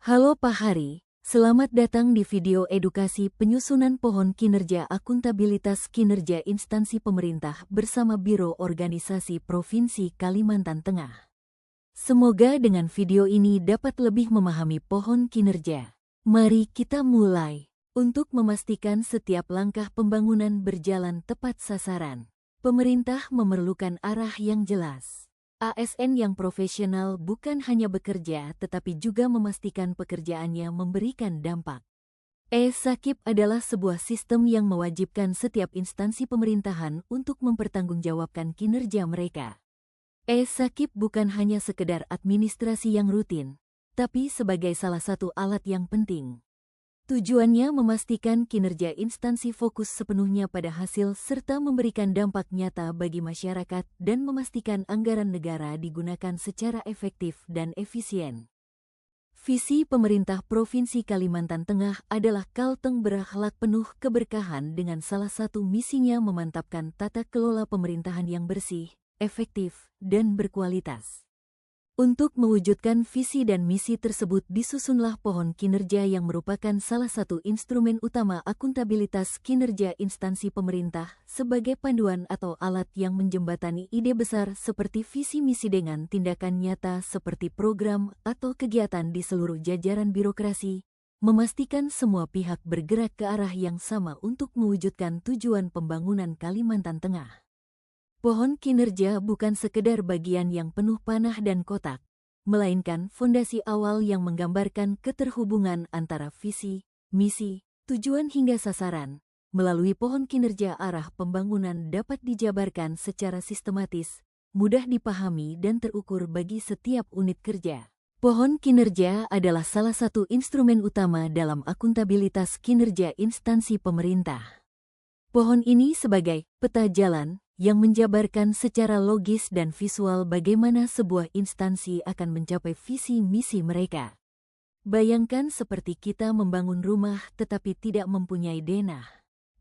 Halo Pak Hari, selamat datang di video edukasi penyusunan pohon kinerja akuntabilitas kinerja instansi pemerintah bersama Biro Organisasi Provinsi Kalimantan Tengah. Semoga dengan video ini dapat lebih memahami pohon kinerja. Mari kita mulai. Untuk memastikan setiap langkah pembangunan berjalan tepat sasaran, pemerintah memerlukan arah yang jelas. ASN yang profesional bukan hanya bekerja tetapi juga memastikan pekerjaannya memberikan dampak. E-Sakip adalah sebuah sistem yang mewajibkan setiap instansi pemerintahan untuk mempertanggungjawabkan kinerja mereka. E-Sakip bukan hanya sekedar administrasi yang rutin, tapi sebagai salah satu alat yang penting. Tujuannya memastikan kinerja instansi fokus sepenuhnya pada hasil serta memberikan dampak nyata bagi masyarakat dan memastikan anggaran negara digunakan secara efektif dan efisien. Visi pemerintah Provinsi Kalimantan Tengah adalah Kalteng berakhlak penuh keberkahan dengan salah satu misinya memantapkan tata kelola pemerintahan yang bersih, efektif, dan berkualitas. Untuk mewujudkan visi dan misi tersebut disusunlah pohon kinerja yang merupakan salah satu instrumen utama akuntabilitas kinerja instansi pemerintah sebagai panduan atau alat yang menjembatani ide besar seperti visi misi dengan tindakan nyata seperti program atau kegiatan di seluruh jajaran birokrasi, memastikan semua pihak bergerak ke arah yang sama untuk mewujudkan tujuan pembangunan Kalimantan Tengah. Pohon kinerja bukan sekedar bagian yang penuh panah dan kotak, melainkan fondasi awal yang menggambarkan keterhubungan antara visi, misi, tujuan hingga sasaran. Melalui pohon kinerja arah pembangunan dapat dijabarkan secara sistematis, mudah dipahami dan terukur bagi setiap unit kerja. Pohon kinerja adalah salah satu instrumen utama dalam akuntabilitas kinerja instansi pemerintah. Pohon ini sebagai peta jalan yang menjabarkan secara logis dan visual bagaimana sebuah instansi akan mencapai visi misi mereka. Bayangkan seperti kita membangun rumah tetapi tidak mempunyai denah.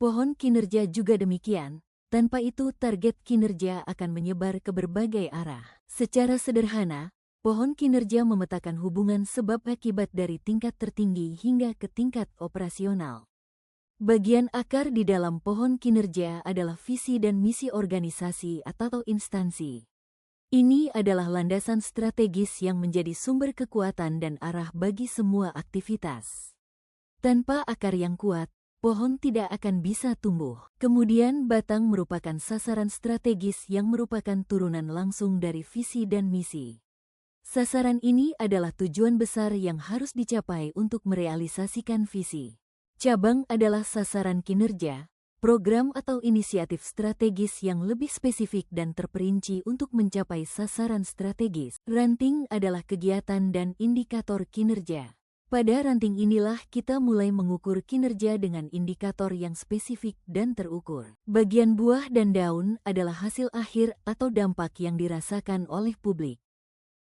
Pohon kinerja juga demikian, tanpa itu target kinerja akan menyebar ke berbagai arah. Secara sederhana, pohon kinerja memetakan hubungan sebab akibat dari tingkat tertinggi hingga ke tingkat operasional. Bagian akar di dalam pohon kinerja adalah visi dan misi organisasi atau instansi. Ini adalah landasan strategis yang menjadi sumber kekuatan dan arah bagi semua aktivitas. Tanpa akar yang kuat, pohon tidak akan bisa tumbuh. Kemudian batang merupakan sasaran strategis yang merupakan turunan langsung dari visi dan misi. Sasaran ini adalah tujuan besar yang harus dicapai untuk merealisasikan visi. Cabang adalah sasaran kinerja, program atau inisiatif strategis yang lebih spesifik dan terperinci untuk mencapai sasaran strategis. Ranting adalah kegiatan dan indikator kinerja. Pada ranting inilah kita mulai mengukur kinerja dengan indikator yang spesifik dan terukur. Bagian buah dan daun adalah hasil akhir atau dampak yang dirasakan oleh publik.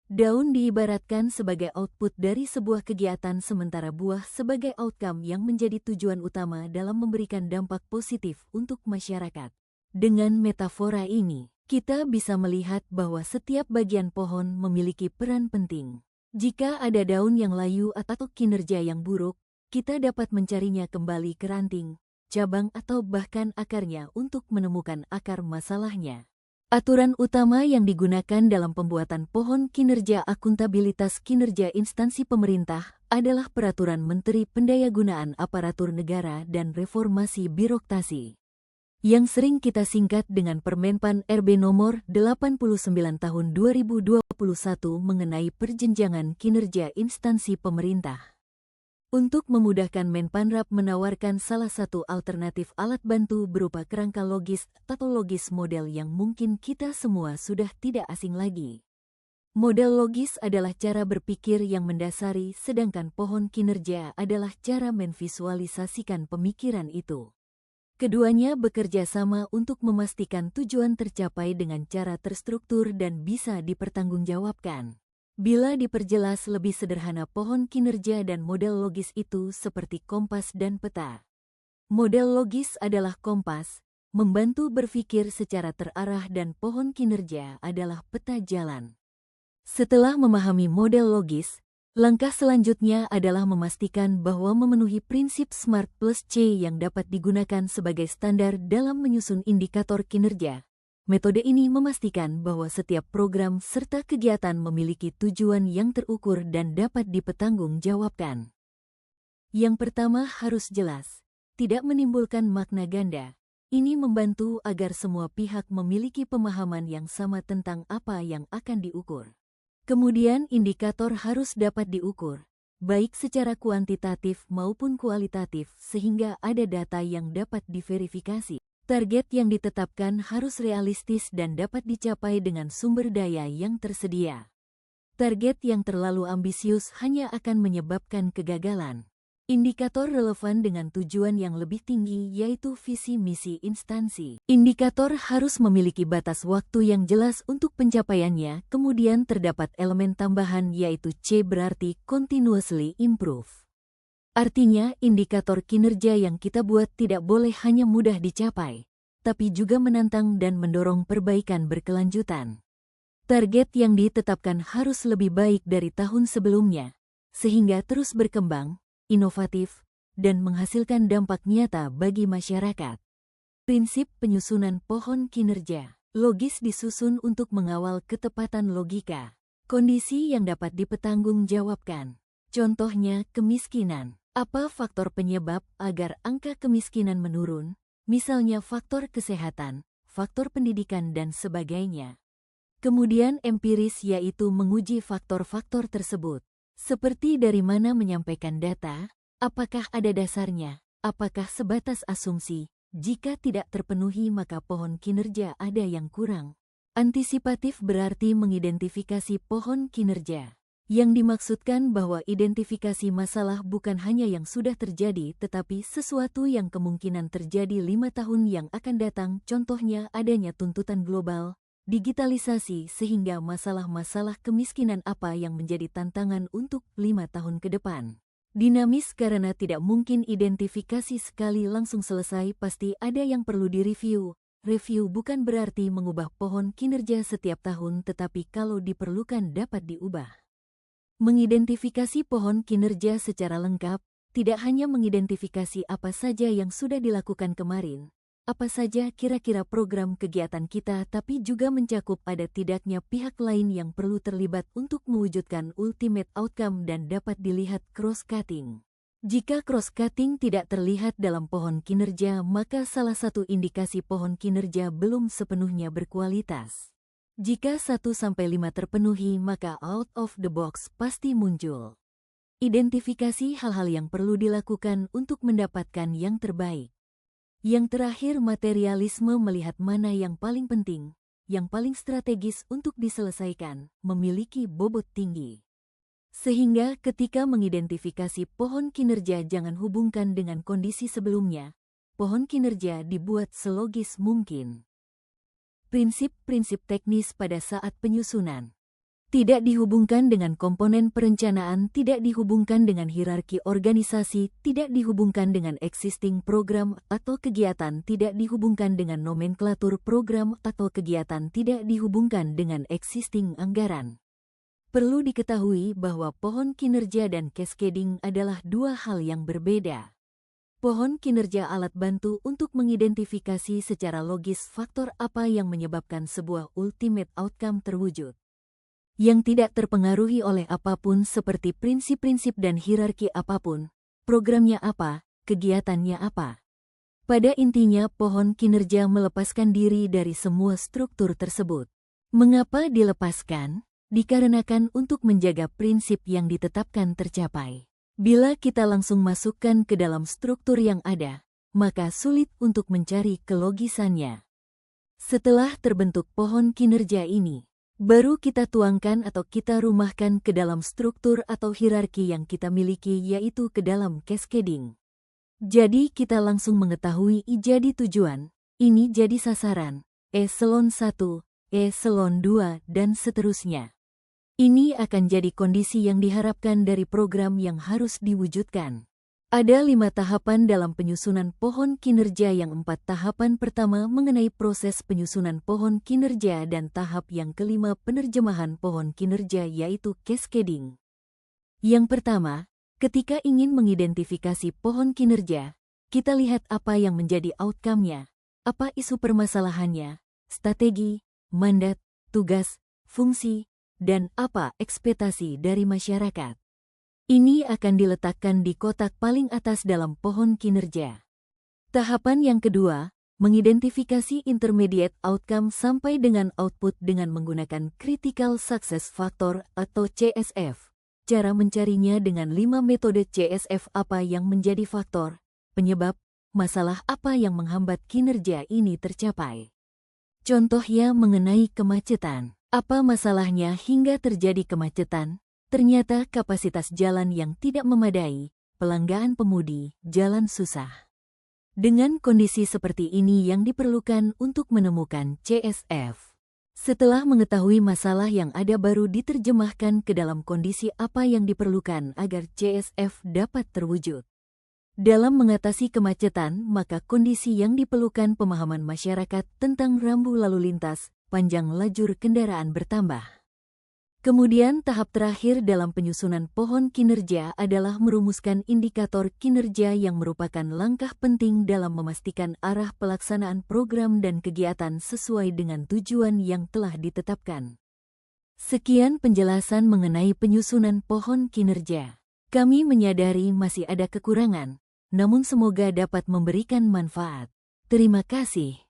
Daun diibaratkan sebagai output dari sebuah kegiatan sementara buah sebagai outcome yang menjadi tujuan utama dalam memberikan dampak positif untuk masyarakat. Dengan metafora ini, kita bisa melihat bahwa setiap bagian pohon memiliki peran penting. Jika ada daun yang layu atau kinerja yang buruk, kita dapat mencarinya kembali ke ranting, cabang atau bahkan akarnya untuk menemukan akar masalahnya. Aturan utama yang digunakan dalam pembuatan pohon kinerja akuntabilitas kinerja instansi pemerintah adalah Peraturan Menteri Pendayagunaan Aparatur Negara dan Reformasi Birokrasi, yang sering kita singkat dengan Permenpan RB nomor 89 tahun 2021 mengenai perjenjangan kinerja instansi pemerintah. Untuk memudahkan Menpanrap menawarkan salah satu alternatif alat bantu berupa kerangka logis atau logis model yang mungkin kita semua sudah tidak asing lagi. Model logis adalah cara berpikir yang mendasari, sedangkan pohon kinerja adalah cara menvisualisasikan pemikiran itu. Keduanya bekerja sama untuk memastikan tujuan tercapai dengan cara terstruktur dan bisa dipertanggungjawabkan. Bila diperjelas lebih sederhana pohon kinerja dan model logis itu seperti kompas dan peta. Model logis adalah kompas, membantu berpikir secara terarah dan pohon kinerja adalah peta jalan. Setelah memahami model logis, Langkah selanjutnya adalah memastikan bahwa memenuhi prinsip SMART plus C yang dapat digunakan sebagai standar dalam menyusun indikator kinerja. Metode ini memastikan bahwa setiap program serta kegiatan memiliki tujuan yang terukur dan dapat dipertanggungjawabkan. Yang pertama harus jelas, tidak menimbulkan makna ganda. Ini membantu agar semua pihak memiliki pemahaman yang sama tentang apa yang akan diukur. Kemudian indikator harus dapat diukur, baik secara kuantitatif maupun kualitatif sehingga ada data yang dapat diverifikasi. Target yang ditetapkan harus realistis dan dapat dicapai dengan sumber daya yang tersedia. Target yang terlalu ambisius hanya akan menyebabkan kegagalan. Indikator relevan dengan tujuan yang lebih tinggi yaitu visi misi instansi. Indikator harus memiliki batas waktu yang jelas untuk pencapaiannya, kemudian terdapat elemen tambahan yaitu C berarti continuously improve. Artinya, indikator kinerja yang kita buat tidak boleh hanya mudah dicapai, tapi juga menantang dan mendorong perbaikan berkelanjutan. Target yang ditetapkan harus lebih baik dari tahun sebelumnya, sehingga terus berkembang, inovatif, dan menghasilkan dampak nyata bagi masyarakat. Prinsip penyusunan pohon kinerja. Logis disusun untuk mengawal ketepatan logika. Kondisi yang dapat dipertanggungjawabkan. Contohnya kemiskinan. Apa faktor penyebab agar angka kemiskinan menurun? Misalnya faktor kesehatan, faktor pendidikan, dan sebagainya. Kemudian empiris yaitu menguji faktor-faktor tersebut. Seperti dari mana menyampaikan data, apakah ada dasarnya, apakah sebatas asumsi, jika tidak terpenuhi maka pohon kinerja ada yang kurang. Antisipatif berarti mengidentifikasi pohon kinerja. Yang dimaksudkan bahwa identifikasi masalah bukan hanya yang sudah terjadi tetapi sesuatu yang kemungkinan terjadi 5 tahun yang akan datang, contohnya adanya tuntutan global, digitalisasi sehingga masalah-masalah kemiskinan apa yang menjadi tantangan untuk 5 tahun ke depan. Dinamis karena tidak mungkin identifikasi sekali langsung selesai, pasti ada yang perlu direview. Review bukan berarti mengubah pohon kinerja setiap tahun, tetapi kalau diperlukan dapat diubah. Mengidentifikasi pohon kinerja secara lengkap, tidak hanya mengidentifikasi apa saja yang sudah dilakukan kemarin, apa saja kira-kira program kegiatan kita, tapi juga mencakup ada tidaknya pihak lain yang perlu terlibat untuk mewujudkan ultimate outcome dan dapat dilihat cross-cutting. Jika cross-cutting tidak terlihat dalam pohon kinerja, maka salah satu indikasi pohon kinerja belum sepenuhnya berkualitas. Jika 1-5 terpenuhi, maka out of the box pasti muncul. Identifikasi hal-hal yang perlu dilakukan untuk mendapatkan yang terbaik. Yang terakhir, materialisme, melihat mana yang paling penting, yang paling strategis untuk diselesaikan, memiliki bobot tinggi. Sehingga ketika mengidentifikasi pohon kinerja jangan hubungkan dengan kondisi sebelumnya, pohon kinerja dibuat selogis mungkin. Prinsip-prinsip teknis pada saat penyusunan. Tidak dihubungkan dengan komponen perencanaan, tidak dihubungkan dengan hierarki organisasi, tidak dihubungkan dengan existing program atau kegiatan, tidak dihubungkan dengan nomenklatur program atau kegiatan, tidak dihubungkan dengan existing anggaran. Perlu diketahui bahwa pohon kinerja dan cascading adalah dua hal yang berbeda. Pohon kinerja alat bantu untuk mengidentifikasi secara logis faktor apa yang menyebabkan sebuah ultimate outcome terwujud, yang tidak terpengaruhi oleh apapun seperti prinsip-prinsip dan hierarki apapun, programnya apa, kegiatannya apa. Pada intinya, pohon kinerja melepaskan diri dari semua struktur tersebut. Mengapa dilepaskan? Dikarenakan untuk menjaga prinsip yang ditetapkan tercapai. Bila kita langsung masukkan ke dalam struktur yang ada, maka sulit untuk mencari kelogisannya. Setelah terbentuk pohon kinerja ini, baru kita tuangkan atau kita rumahkan ke dalam struktur atau hierarki yang kita miliki, yaitu ke dalam cascading. Jadi kita langsung mengetahui jadi tujuan, ini jadi sasaran, eselon 1, eselon 2, dan seterusnya. Ini akan jadi kondisi yang diharapkan dari program yang harus diwujudkan. Ada 5 tahapan dalam penyusunan pohon kinerja. Yang 4 tahapan pertama mengenai proses penyusunan pohon kinerja dan tahap yang kelima penerjemahan pohon kinerja yaitu cascading. Yang pertama, ketika ingin mengidentifikasi pohon kinerja, kita lihat apa yang menjadi outcome-nya, apa isu permasalahannya, strategi, mandat, tugas, fungsi, dan apa ekspektasi dari masyarakat. Ini akan diletakkan di kotak paling atas dalam pohon kinerja. Tahapan yang kedua, mengidentifikasi intermediate outcome sampai dengan output dengan menggunakan Critical Success Factor atau CSF. Cara mencarinya dengan 5 metode CSF. Apa yang menjadi faktor, penyebab, masalah apa yang menghambat kinerja ini tercapai. Contohnya mengenai kemacetan. Apa masalahnya hingga terjadi kemacetan? Ternyata kapasitas jalan yang tidak memadai, pelanggaan pemudi, jalan susah. Dengan kondisi seperti ini yang diperlukan untuk menemukan CSF. Setelah mengetahui masalah yang ada baru diterjemahkan ke dalam kondisi apa yang diperlukan agar CSF dapat terwujud. Dalam mengatasi kemacetan, maka kondisi yang diperlukan pemahaman masyarakat tentang rambu lalu lintas, panjang lajur kendaraan bertambah. Kemudian tahap terakhir dalam penyusunan pohon kinerja adalah merumuskan indikator kinerja yang merupakan langkah penting dalam memastikan arah pelaksanaan program dan kegiatan sesuai dengan tujuan yang telah ditetapkan. Sekian penjelasan mengenai penyusunan pohon kinerja. Kami menyadari masih ada kekurangan, namun semoga dapat memberikan manfaat. Terima kasih.